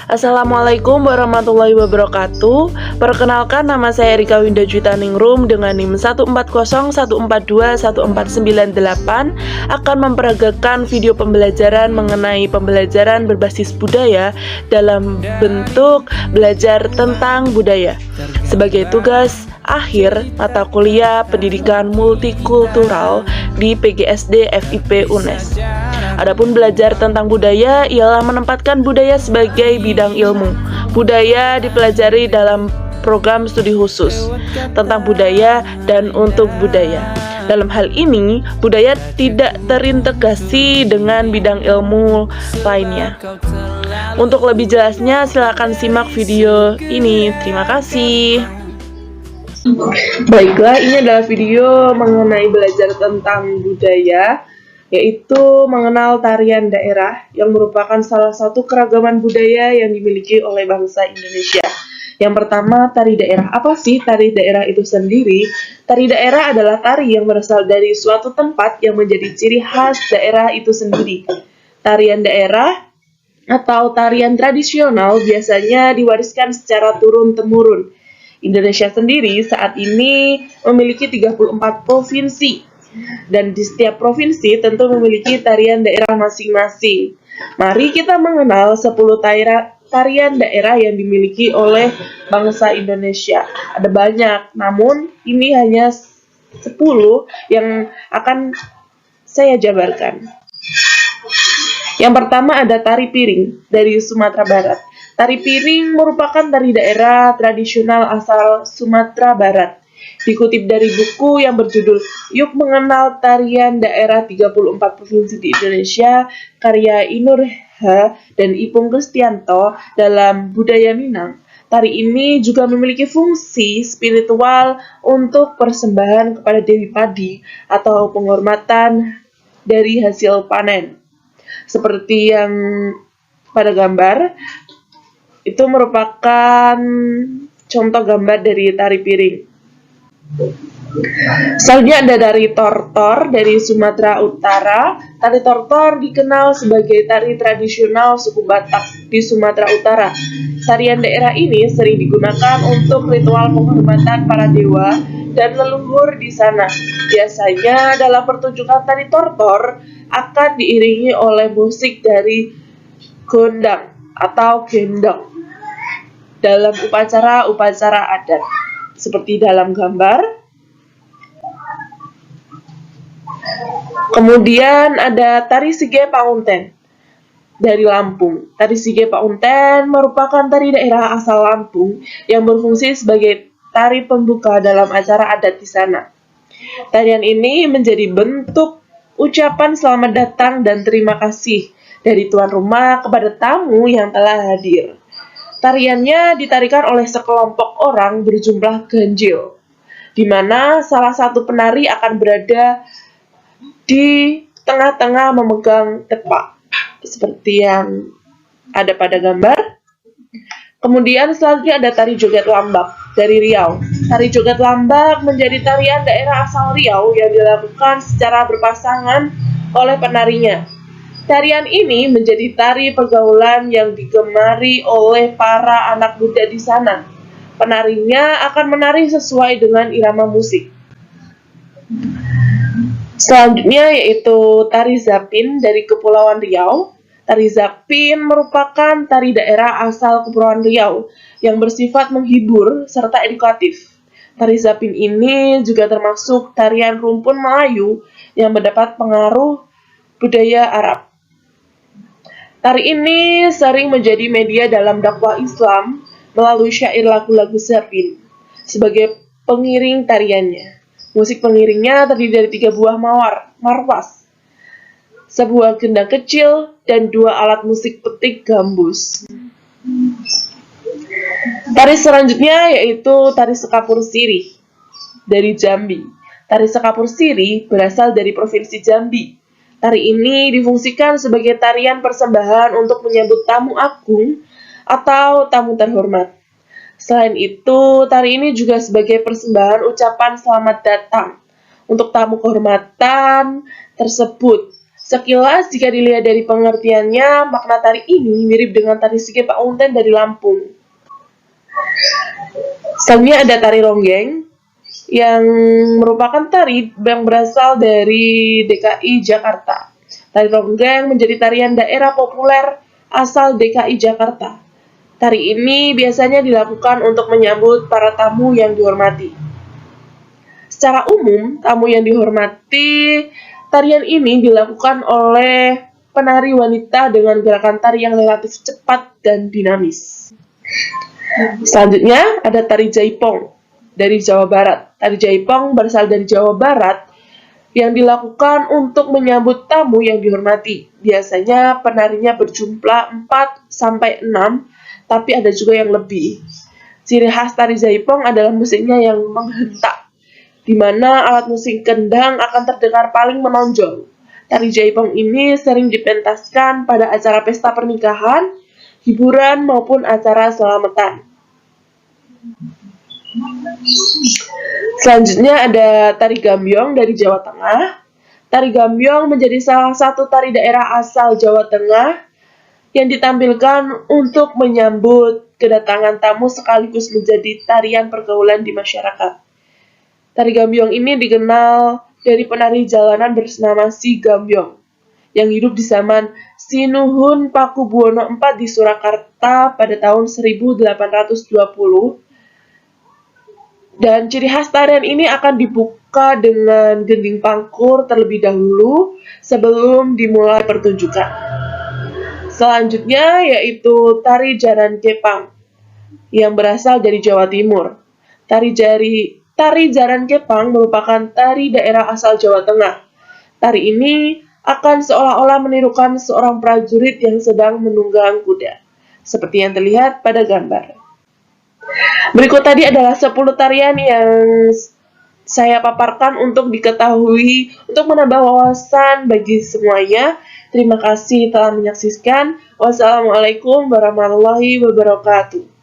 Assalamualaikum warahmatullahi wabarakatuh. Perkenalkan, nama saya Erika Winda Juitaningrum dengan NIM 14014414998 akan memperagakan video pembelajaran mengenai pembelajaran berbasis budaya dalam bentuk belajar tentang budaya sebagai tugas akhir mata kuliah pendidikan multikultural di PGSD FIP UNES. Adapun belajar tentang budaya ialah menempatkan budaya sebagai bidang ilmu. Budaya dipelajari dalam program studi khusus tentang budaya dan untuk budaya. Dalam hal ini, budaya tidak terintegrasi dengan bidang ilmu lainnya. Untuk lebih jelasnya, silakan simak video ini. Terima kasih. Baiklah, ini adalah video mengenai belajar tentang budaya, yaitu mengenal tarian daerah yang merupakan salah satu keragaman budaya yang dimiliki oleh bangsa Indonesia. Yang pertama, tari daerah. Apa sih tari daerah itu sendiri? Tari daerah adalah tari yang berasal dari suatu tempat yang menjadi ciri khas daerah itu sendiri. Tarian daerah atau tarian tradisional biasanya diwariskan secara turun-temurun. Indonesia sendiri saat ini memiliki 34 provinsi. Dan di setiap provinsi tentu memiliki tarian daerah masing-masing. Mari kita mengenal 10 tarian daerah yang dimiliki oleh bangsa Indonesia. Ada banyak, namun ini hanya 10 yang akan saya jabarkan. Yang pertama ada tari piring dari Sumatera Barat. Tari piring merupakan tari daerah tradisional asal Sumatera Barat. Dikutip dari buku yang berjudul Yuk Mengenal Tarian Daerah 34 Provinsi di Indonesia, karya Inur H. dan Ipung Kristianto dalam Budaya Minang. Tari ini juga memiliki fungsi spiritual untuk persembahan kepada Dewi Padi atau penghormatan dari hasil panen. Seperti yang pada gambar, itu merupakan contoh gambar dari tari piring. Selanjutnya ada tari tortor dari Sumatera Utara. Tari tortor dikenal sebagai tari tradisional suku Batak di Sumatera Utara. Tarian daerah ini sering digunakan untuk ritual penghormatan para dewa dan leluhur di sana. Biasanya dalam pertunjukan tari tortor akan diiringi oleh musik dari gondang atau gendong dalam upacara-upacara adat. Seperti dalam gambar. Kemudian ada tari Sige Paunten dari Lampung. Tari Sige Paunten merupakan tari daerah asal Lampung yang berfungsi sebagai tari pembuka dalam acara adat di sana. Tarian ini menjadi bentuk ucapan selamat datang dan terima kasih dari tuan rumah kepada tamu yang telah hadir. Tariannya ditarikan oleh sekelompok orang berjumlah ganjil, di mana salah satu penari akan berada di tengah-tengah memegang tepak, seperti yang ada pada gambar. Kemudian selanjutnya ada tari joget lambak dari Riau. Tari joget lambak menjadi tarian daerah asal Riau yang dilakukan secara berpasangan oleh penarinya. Tarian ini menjadi tari pergaulan yang digemari oleh para anak muda di sana. Penarinya akan menari sesuai dengan irama musik. Selanjutnya yaitu tari Zapin dari Kepulauan Riau. Tari Zapin merupakan tari daerah asal Kepulauan Riau yang bersifat menghibur serta edukatif. Tari Zapin ini juga termasuk tarian rumpun Melayu yang mendapat pengaruh budaya Arab. Tari ini sering menjadi media dalam dakwah Islam melalui syair lagu-lagu Zapin sebagai pengiring tariannya. Musik pengiringnya terdiri dari 3 buah marwas, sebuah gendang kecil, dan 2 alat musik petik gambus. Tari selanjutnya yaitu tari Sekapur Sirih dari Jambi. Tari Sekapur Sirih berasal dari Provinsi Jambi. Tari ini difungsikan sebagai tarian persembahan untuk menyambut tamu agung atau tamu terhormat. Selain itu, tari ini juga sebagai persembahan ucapan selamat datang untuk tamu kehormatan tersebut Sekilas jika dilihat dari pengertiannya, makna tari ini mirip dengan tari Sike Paunten dari Lampung. Selanjutnya ada tari ronggeng, yang merupakan tari yang berasal dari DKI Jakarta. Tari ronggeng menjadi tarian daerah populer asal DKI Jakarta. Tari ini biasanya dilakukan untuk menyambut para tamu yang dihormati. Secara umum, tamu yang dihormati, tarian ini dilakukan oleh penari wanita dengan gerakan tari yang relatif cepat dan dinamis. Selanjutnya ada tari jaipong dari Jawa Barat. Tari jaipong berasal dari Jawa Barat yang dilakukan untuk menyambut tamu yang dihormati. Biasanya penarinya berjumlah 4-6, tapi ada juga yang lebih. Ciri khas tari jaipong adalah musiknya yang menghentak, di mana alat musik kendang akan terdengar paling menonjol. Tari jaipong ini sering dipentaskan pada acara pesta pernikahan, hiburan, maupun acara selamatan. Selanjutnya ada tari gambyong dari Jawa Tengah. Tari gambyong menjadi salah satu tari daerah asal Jawa Tengah yang ditampilkan untuk menyambut kedatangan tamu sekaligus menjadi tarian pergaulan di masyarakat. Tari gambyong ini dikenal dari penari jalanan bernama Si Gambyong yang hidup di zaman Sinuhun Pakubuwono IV di Surakarta pada tahun 1820. Dan ciri khas tarian ini akan dibuka dengan gending pangkur terlebih dahulu sebelum dimulai pertunjukan. Selanjutnya yaitu tari jaran kepang yang berasal dari Jawa Timur. Tari jaran kepang merupakan tari daerah asal Jawa Tengah. Tari ini akan seolah-olah menirukan seorang prajurit yang sedang menunggang kuda, seperti yang terlihat pada gambar. Berikut tadi adalah 10 tarian yang saya paparkan untuk diketahui, untuk menambah wawasan bagi semuanya. Terima kasih telah menyaksikan. Wassalamualaikum warahmatullahi wabarakatuh.